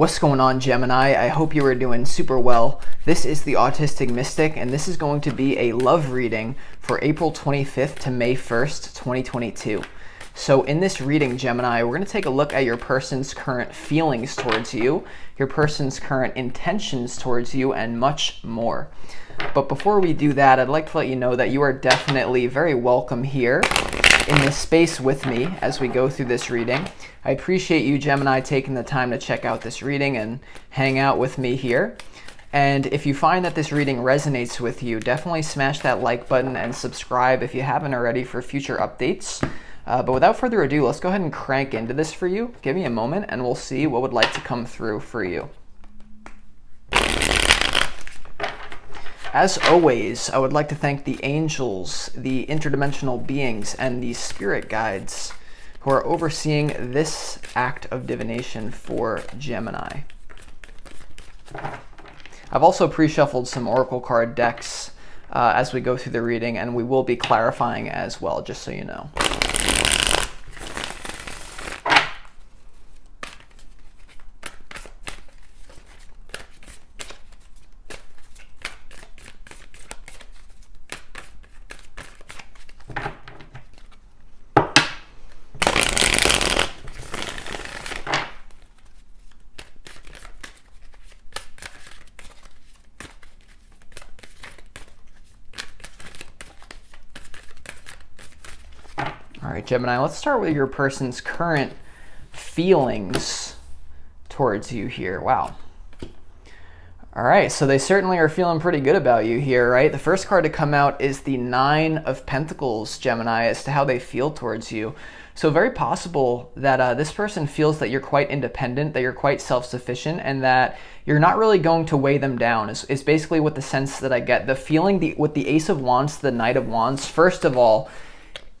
What's going on, Gemini? I hope you are doing super well. This is the Autistic Mystic, and this is going to be a love reading for April 25th to May 1st, 2022. So in this reading, Gemini, we're going to take a look at your person's current feelings towards you, your person's current intentions towards you, and much more. But before we do that, I'd like to let you know that you are definitely very welcome here in this space with me as we go through this reading. I appreciate you, Gemini, taking the time to check out this reading and hang out with me here. And if you find that this reading resonates with you, definitely smash that like button and subscribe if you haven't already for future updates. But without further ado, let's go ahead and crank into this for you. Give me a moment and we'll see what would like to come through for you. As always, I would like to thank the angels, the interdimensional beings, and the spirit guides who are overseeing this act of divination for Gemini. I've also pre-shuffled some oracle card decks as we go through the reading, and we will be clarifying as well, just so you know. All right, Gemini, let's start with your person's current feelings towards you here. Wow. All right, so they certainly are feeling pretty good about you here, right? The first card to come out is the Nine of Pentacles, Gemini, as to how they feel towards you. So very possible that this person feels that you're quite independent, that you're quite self-sufficient, and that you're not really going to weigh them down is basically what the sense that I get. The feeling with the Ace of Wands, the Knight of Wands, first of all,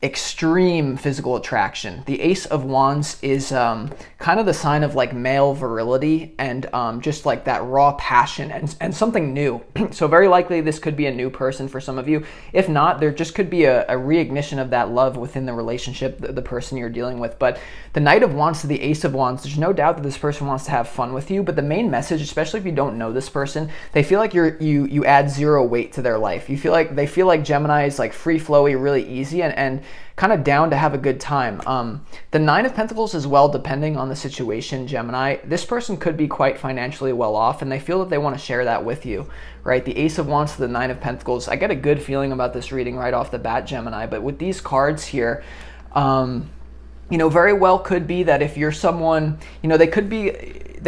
extreme physical attraction. The Ace of Wands is kind of the sign of like male virility and just like that raw passion and something new. So very likely this could be a new person for some of you. If not, there just could be a reignition of that love within the relationship, the person you're dealing with. But the Knight of Wands to the Ace of Wands, there's no doubt that this person wants to have fun with you, but the main message, especially if you don't know this person, they feel like you add zero weight to their life. They feel like Gemini is like free flowy, really easy, and kind of down to have a good time. The Nine of Pentacles as well, depending on the situation, Gemini, this person could be quite financially well off and they feel that they want to share that with you, right? The Ace of Wands to the Nine of Pentacles, I get a good feeling about this reading right off the bat, Gemini, but with these cards here, you know, very well could be that if you're someone, you know, they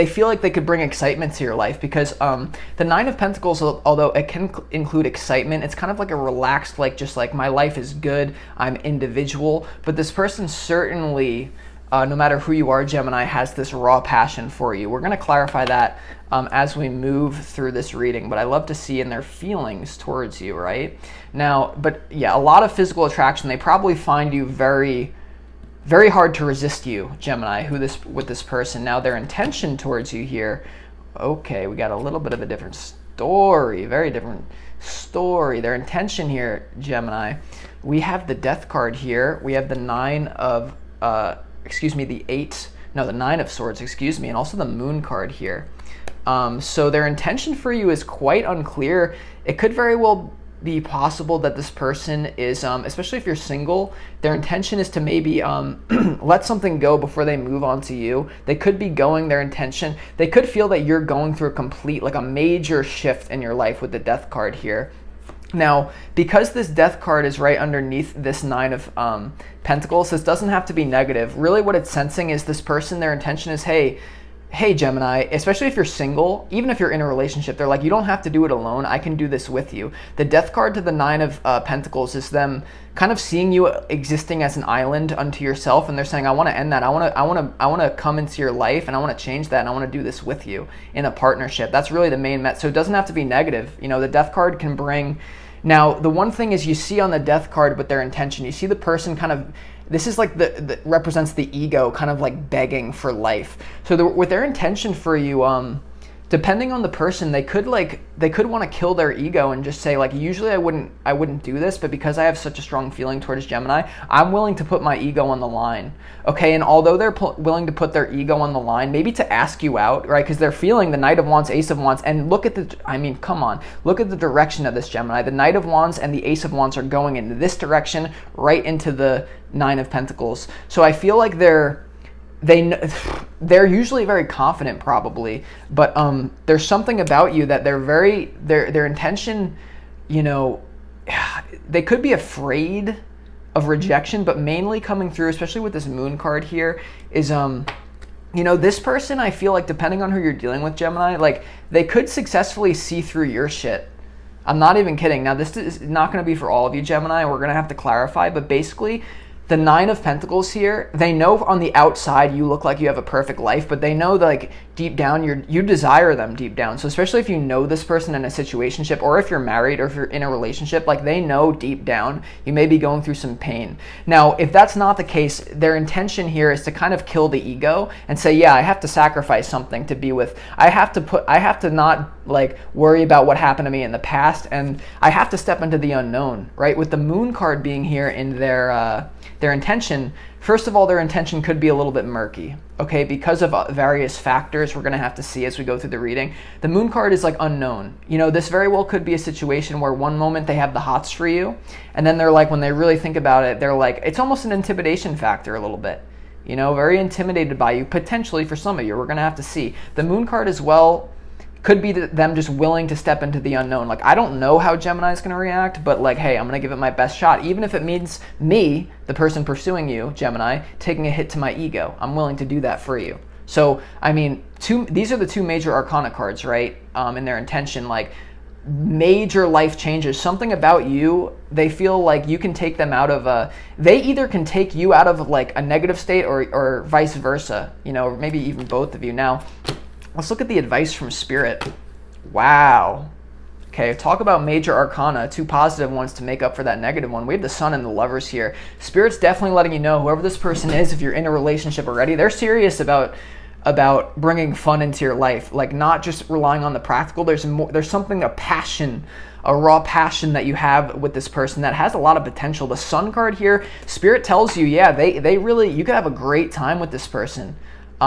feel like they could bring excitement to your life because the Nine of Pentacles, although it can include excitement, it's kind of like a relaxed, like just like my life is good, I'm individual. But this person certainly, no matter who you are, Gemini, has this raw passion for you. We're going to clarify that as we move through this reading, but I love to see in their feelings towards you, right? Now, but yeah, a lot of physical attraction. They probably find you very hard to resist you, Gemini, with this person. Now, their intention towards you here, okay, we got a little bit of a different story, very different story. Their intention here, Gemini, we have the Death card here. We have the Nine of, the Nine of Swords, and also the Moon card here. So their intention for you is quite unclear. It could very well be possible that this person is, especially if you're single, their intention is to maybe let something go before they move on to you. They could be they could feel that you're going through a major shift in your life with the Death card here. Now, because this Death card is right underneath this Nine of Pentacles, this doesn't have to be negative. Really what it's sensing is this person, their intention is, hey Gemini, especially if you're single, even if you're in a relationship, they're like, you don't have to do it alone. I can do this with you. The Death card to the Nine of Pentacles is them kind of seeing you existing as an island unto yourself, and they're saying, I want to end that. I want to come into your life, and I want to change that, and I want to do this with you in a partnership. That's really the main so it doesn't have to be negative. You know, the Death card can bring. Now, the one thing is you see on the Death card with their intention, you see the person kind of, this is like the represents the ego kind of like begging for life. So with their intention for you, depending on the person, they could want to kill their ego and just say like, usually I wouldn't do this, but because I have such a strong feeling towards Gemini, I'm willing to put my ego on the line. Okay, and although they're willing to put their ego on the line, maybe to ask you out, right? Because they're feeling the Knight of Wands, Ace of Wands, and look at come on, look at the direction of this Gemini. The Knight of Wands and the Ace of Wands are going in this direction, right into the Nine of Pentacles. So I feel like they're usually very confident, probably, but there's something about you that their intention, they could be afraid of rejection, but mainly coming through, especially with this Moon card here, is this person, I feel like, depending on who you're dealing with, Gemini, like they could successfully see through your shit. I'm not even kidding. Now, this is not going to be for all of you, Gemini. We're going to have to clarify, but basically, the Nine of Pentacles here, they know on the outside you look like you have a perfect life, but they know that like deep down you desire them deep down. So especially if you know this person in a situationship, or if you're married, or if you're in a relationship, like they know deep down you may be going through some pain. Now, if that's not the case, their intention here is to kind of kill the ego and say, yeah, I have to sacrifice something to be with, I have to not like worry about what happened to me in the past, and I have to step into the unknown, right? With the Moon card being here in their intention, first of all, their intention could be a little bit murky, okay? Because of various factors we're going to have to see as we go through the reading. The Moon card is like unknown. This very well could be a situation where one moment they have the hots for you, and then they're like, when they really think about it, they're like, it's almost an intimidation factor a little bit. Very intimidated by you, potentially for some of you. We're going to have to see. The Moon card as well could be them just willing to step into the unknown. Like, I don't know how Gemini is going to react, but like, hey, I'm going to give it my best shot. Even if it means me, the person pursuing you, Gemini, taking a hit to my ego. I'm willing to do that for you. So, I mean, these are the two major arcana cards, right? In their intention, like major life changes, something about you, they feel like you can take them out of they either can take you out of like a negative state or vice versa, maybe even both of you. Now, let's look at the advice from Spirit. Wow. Okay, talk about major arcana, two positive ones to make up for that negative one. We have the Sun and the Lovers here. Spirit's definitely letting you know, whoever this person is, if you're in a relationship already, they're serious about bringing fun into your life, like not just relying on the practical. There's something, a passion, a raw passion that you have with this person that has a lot of potential. The Sun card here, Spirit tells you, yeah, they really, you could have a great time with this person.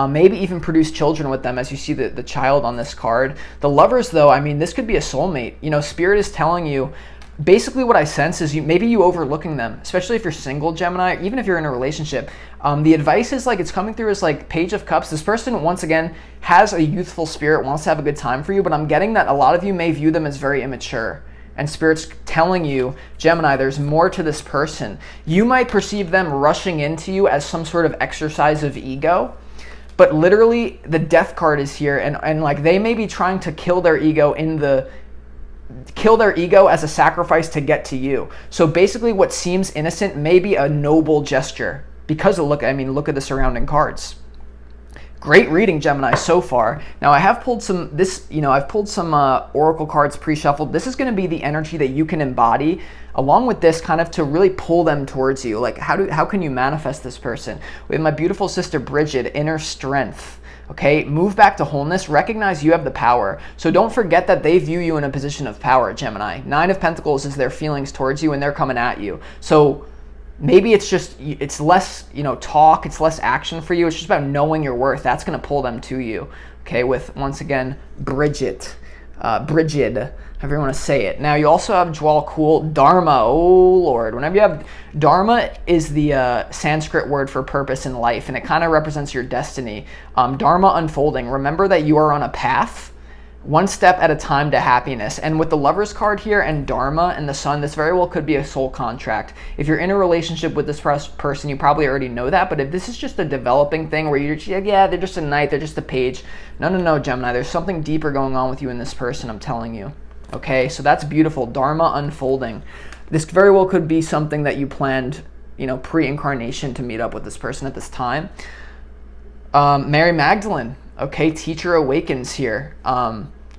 Maybe even produce children with them, as you see the child on this card. The Lovers, though, I mean, this could be a soulmate. Spirit is telling you, basically what I sense is maybe you overlooking them, especially if you're single, Gemini, even if you're in a relationship. The advice is like, it's coming through as like Page of Cups. This person, once again, has a youthful spirit, wants to have a good time for you, but I'm getting that a lot of you may view them as very immature. And Spirit's telling you, Gemini, there's more to this person. You might perceive them rushing into you as some sort of exercise of ego, but literally the Death card is here, and like they may be trying to kill their ego as a sacrifice to get to you. So basically what seems innocent may be a noble gesture because of look at the surrounding cards. Great reading, Gemini, so far. Now I have pulled some oracle cards pre-shuffled. This is going to be the energy that you can embody along with this, kind of to really pull them towards you. Like how can you manifest this person? We have my beautiful sister Bridget, inner strength. Okay, move back to wholeness, recognize you have the power. So don't forget that they view you in a position of power, Gemini. Nine of Pentacles is their feelings towards you and they're coming at you. So maybe it's less, talk, it's less action for you. It's just about knowing your worth. That's going to pull them to you. Okay, with, once again, Bridget, however you want to say it. Now, you also have Jwal Cool, Dharma. Oh, Lord. Whenever you have Dharma is the Sanskrit word for purpose in life, and it kind of represents your destiny. Dharma unfolding. Remember that you are on a path, one step at a time to happiness. And with the Lovers card here and Dharma and the Sun, this very well could be a soul contract. If you're in a relationship with this person, you probably already know that. But if this is just a developing thing where you're just, yeah, they're just a knight, they're just a page. No, Gemini. There's something deeper going on with you and this person, I'm telling you. Okay, so that's beautiful. Dharma unfolding. This very well could be something that you planned, pre-incarnation to meet up with this person at this time. Mary Magdalene. Okay, teacher awakens here.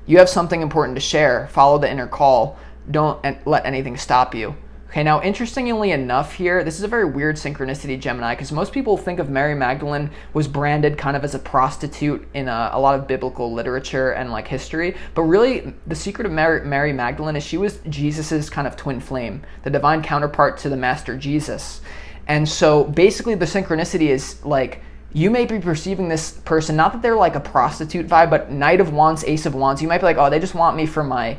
You have something important to share. Follow the inner call. Don't let anything stop you. Okay, now interestingly enough here, this is a very weird synchronicity, Gemini, because most people think of Mary Magdalene was branded kind of as a prostitute in a lot of biblical literature and like history, but really the secret of Mary Magdalene is she was Jesus's kind of twin flame, the divine counterpart to the Master Jesus. And so basically the synchronicity is like, you may be perceiving this person, not that they're like a prostitute vibe, but Knight of Wands, Ace of Wands, you might be like, oh, they just want me for my,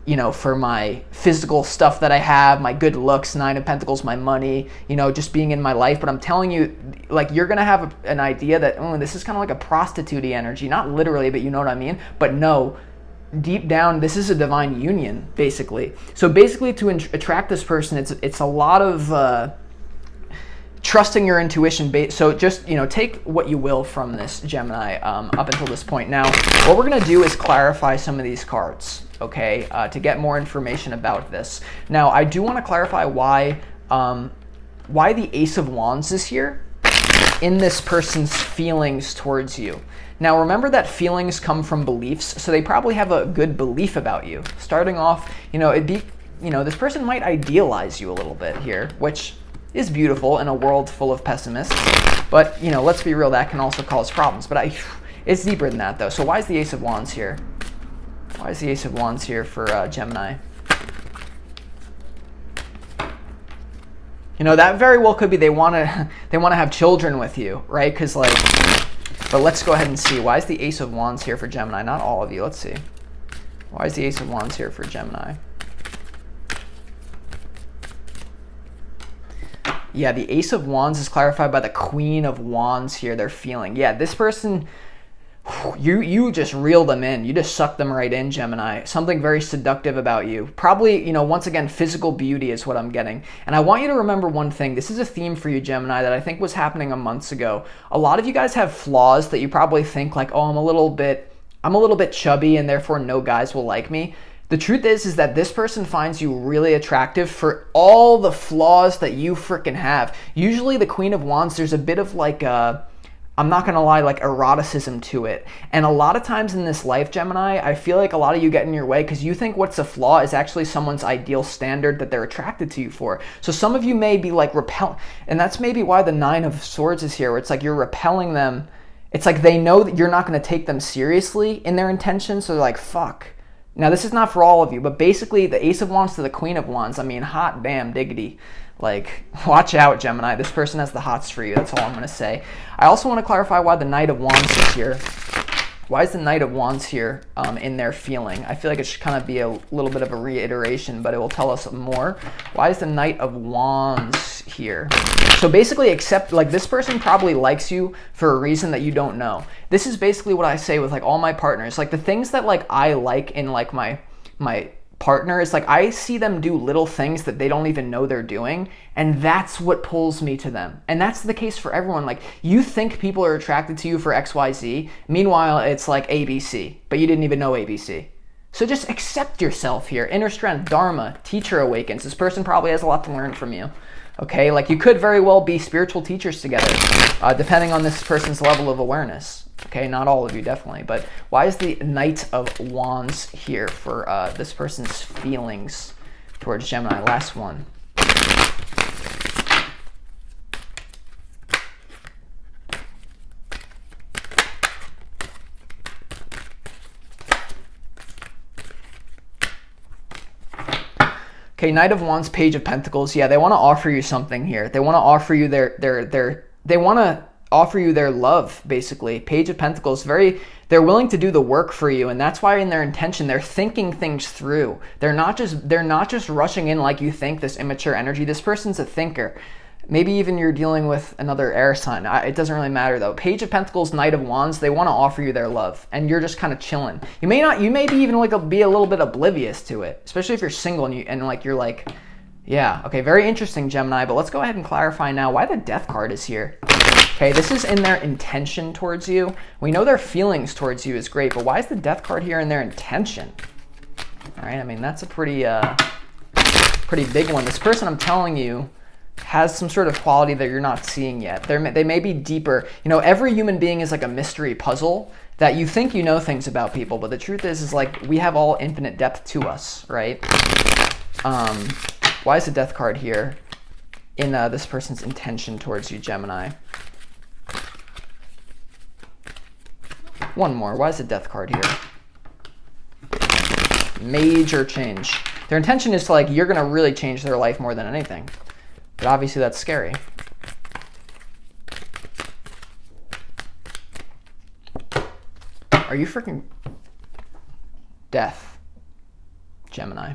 you know, for my physical stuff that I have, my good looks, Nine of Pentacles, my money, you know, just being in my life. But I'm telling you, like, you're going to have an idea that, oh, this is kind of like a prostitute-y energy. Not literally, but you know what I mean? But no, deep down, this is a divine union, basically. So basically, to attract this person, it's a lot of trusting your intuition. So just, you know, take what you will from this, Gemini, up until this point. Now, what we're going to do is clarify some of these cards, okay, to get more information about this. Now, I do want to clarify why the Ace of Wands is here in this person's feelings towards you. Now, remember that feelings come from beliefs, so they probably have a good belief about you. Starting off, you know, this person might idealize you a little bit here, which is beautiful in a world full of pessimists. But, you know, let's be real, that can also cause problems. But it's deeper than that, though. So why is the Ace of Wands here? Why is the Ace of Wands here for Gemini? You know, that very well could be they want to have children with you, right? Because like, but let's go ahead and see. Why is the Ace of Wands here for Gemini? Not all of you. Let's see. Why is the Ace of Wands here for Gemini? Yeah, the Ace of Wands is clarified by the Queen of Wands here. They're feeling. Yeah, this person, you just reel them in. You just suck them right in, Gemini. Something very seductive about you. Probably, you know, once again, physical beauty is what I'm getting. And I want you to remember one thing. This is a theme for you, Gemini, that I think was happening months ago. A lot of you guys have flaws that you probably think like, oh, I'm a little bit chubby and therefore no guys will like me. The truth is that this person finds you really attractive for all the flaws that you freaking have. Usually the Queen of Wands, there's a bit of like I'm not gonna lie, like eroticism to it. And a lot of times in this life, Gemini, I feel like a lot of you get in your way because you think what's a flaw is actually someone's ideal standard that they're attracted to you for. So some of you may be like and that's maybe why the Nine of Swords is here, where it's like you're repelling them. It's like they know that you're not gonna take them seriously in their intentions, so they're like, fuck. Now, this is not for all of you, but basically the Ace of Wands to the Queen of Wands, I mean, hot damn diggity. Like, watch out, Gemini. This person has the hots for you. That's all I'm going to say. I also want to clarify why the Knight of Wands is here. Why is the Knight of Wands here in their feeling? I feel like it should kind of be a little bit of a reiteration, but it will tell us more. Why is the Knight of Wands here? So basically, like this person probably likes you for a reason that you don't know. This is basically what I say with like all my partners. Like the things that like I like in like my partner is like I see them do little things that they don't even know they're doing, and that's what pulls me to them. And that's the case for everyone. Like you think people are attracted to you for XYZ, meanwhile it's like ABC, but you didn't even know ABC. So just accept yourself here. Inner strength, Dharma, teacher awakens. This person probably has a lot to learn from you. Okay, like you could very well be spiritual teachers together, depending on this person's level of awareness. Okay, not all of you, definitely. But why is the Knight of Wands here for this person's feelings towards Gemini? Last one. Okay, Knight of Wands, Page of Pentacles. Yeah, they want to offer you something here. They want to offer you their love, basically. Page of Pentacles, they're willing to do the work for you, and that's why in their intention they're thinking things through. They're not just rushing in like you think, this immature energy. This person's a thinker. Maybe even you're dealing with another air sign. It doesn't really matter though. Page of Pentacles, Knight of Wands, they want to offer you their love, and you're just kind of chilling. You may be even like be a little bit oblivious to it, especially if you're single and you're like, yeah, okay, very interesting, Gemini. But let's go ahead and clarify now why the Death card is here. Okay, this is in their intention towards you. We know their feelings towards you is great, but why is the Death card here in their intention? All right, I mean that's a pretty big one. This person, I'm telling you, has some sort of quality that you're not seeing yet. They may be deeper. You know, every human being is like a mystery puzzle that you think you know things about people, but the truth is like we have all infinite depth to us, right? Why is the Death card here in this person's intention towards you, Gemini? One more. Why is the Death card here? Major change. Their intention is to, like, you're going to really change their life more than anything. But obviously that's scary. Are you freaking Death, Gemini?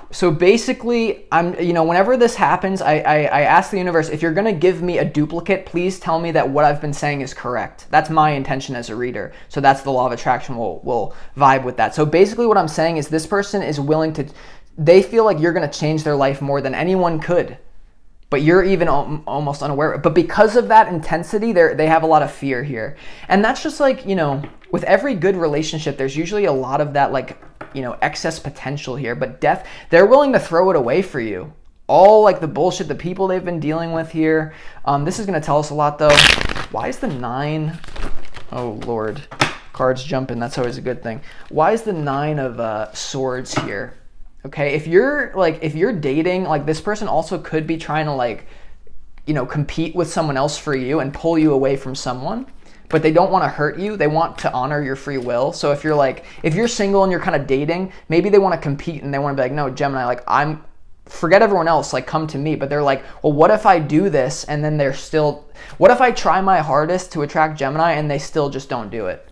So basically, whenever this happens, I ask the universe, if you're going to give me a duplicate, please tell me that what I've been saying is correct. That's my intention as a reader. So that's the law of attraction will vibe with that. So basically what I'm saying is this person is willing to, they feel like you're going to change their life more than anyone could. But you're even almost unaware. But because of that intensity, they have a lot of fear here. And that's just like, with every good relationship, there's usually a lot of that, like, excess potential here. But Death, they're willing to throw it away for you. All, like, the bullshit, the people they've been dealing with here. This is going to tell us a lot, though. Why is the 9? Oh, Lord. Cards jumping. That's always a good thing. Why is the 9 of Swords here? Okay, if you're dating, like, this person also could be trying to, like, compete with someone else for you and pull you away from someone, but they don't want to hurt you. They want to honor your free will. So if you're single and you're kind of dating, maybe they want to compete and they want to be like, no, Gemini, like, forget everyone else, like, come to me. But they're like, well, what if I do this and then what if I try my hardest to attract Gemini and they still just don't do it?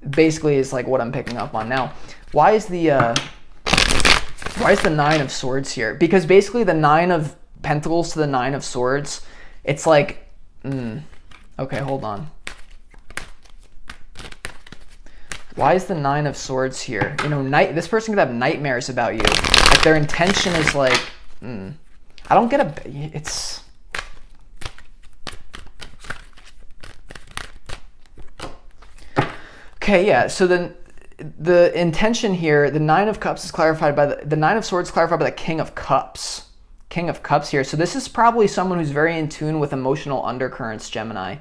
Basically is like what I'm picking up on. Now, why is the 9 of Swords here? Because basically the 9 of Pentacles to the 9 of Swords, it's like, okay, hold on. Why is the 9 of Swords here? This person could have nightmares about you. Like, their intention is like, I don't get it's... Okay, yeah, so then the intention here, the 9 of Cups is clarified by the 9 of Swords clarified by the King of Cups. King of Cups here. So this is probably someone who's very in tune with emotional undercurrents, Gemini.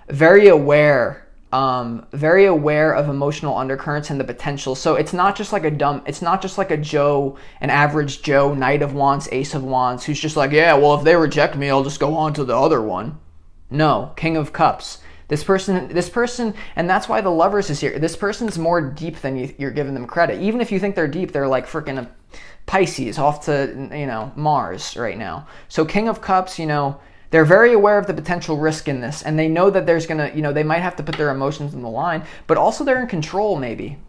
Very aware of emotional undercurrents and the potential. So it's not just like an average Joe, Knight of Wands, Ace of Wands, who's just like, yeah, well, if they reject me, I'll just go on to the other one. No, King of Cups. This person, and that's why the Lovers is here. This person's more deep than you're giving them credit. Even if you think they're deep, they're like freaking a Pisces off to, Mars right now. So King of Cups, they're very aware of the potential risk in this, and they know that there's gonna, they might have to put their emotions on the line, but also they're in control maybe.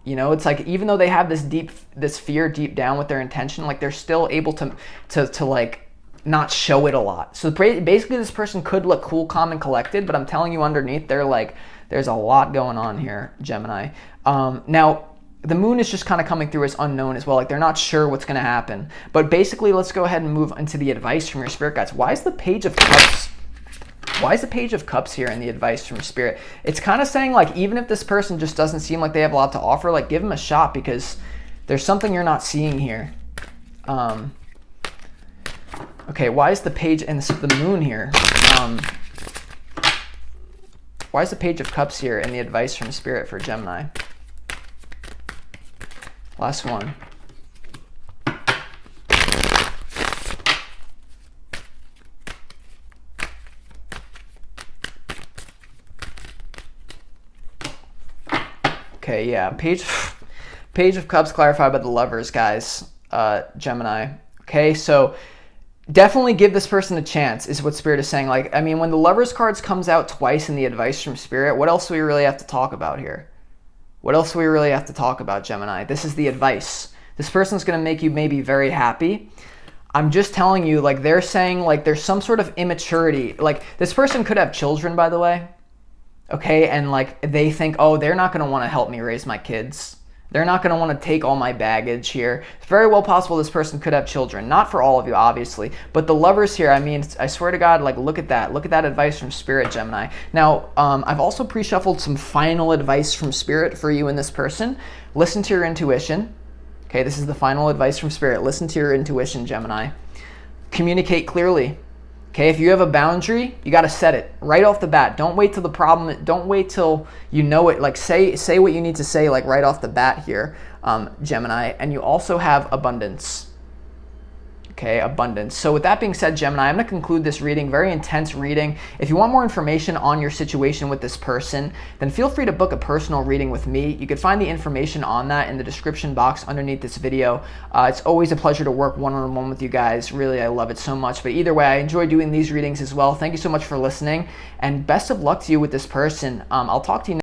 It's like, even though they have this fear deep down with their intention, like, they're still able to like, not show it a lot. So basically this person could look cool, calm, and collected, but I'm telling you underneath, they're like, there's a lot going on here, Gemini. Now, the moon is just kind of coming through as unknown as well. Like, they're not sure what's going to happen. But basically, let's go ahead and move into the advice from your spirit guides. Why is the Page of Cups? Why is the Page of Cups here in the advice from Spirit? It's kind of saying, like, even if this person just doesn't seem like they have a lot to offer, like, give them a shot, because there's something you're not seeing here. Okay, why is the Page and the Moon here? Why is the Page of Cups here in the advice from Spirit for Gemini? Last one. Okay, yeah, Page of Cups clarified by the Lovers, guys, Gemini. Okay, so definitely give this person a chance, is what Spirit is saying. Like, I mean, when the Lovers cards comes out twice in the advice from Spirit, what else do we really have to talk about here? What else do we really have to talk about, Gemini? This is the advice. This person's going to make you maybe very happy. I'm just telling you, like, they're saying, like, there's some sort of immaturity. Like, this person could have children, by the way. Okay, and, like, they think, oh, they're not going to want to help me raise my kids. They're not going to want to take all my baggage here. It's very well possible this person could have children. Not for all of you, obviously. But the Lovers here, I mean, I swear to God, like, look at that. Look at that advice from Spirit, Gemini. Now, I've also pre-shuffled some final advice from Spirit for you and this person. Listen to your intuition. Okay, this is the final advice from Spirit. Listen to your intuition, Gemini. Communicate clearly. Okay, if you have a boundary, you got to set it right off the bat. Don't wait till the problem, don't wait till you know it. Like say what you need to say like right off the bat here, Gemini. And you also have abundance. Okay, abundance. So with that being said, Gemini, I'm going to conclude this reading, very intense reading. If you want more information on your situation with this person, then feel free to book a personal reading with me. You can find the information on that in the description box underneath this video. It's always a pleasure to work one-on-one with you guys. Really, I love it so much. But either way, I enjoy doing these readings as well. Thank you so much for listening, and best of luck to you with this person. I'll talk to you next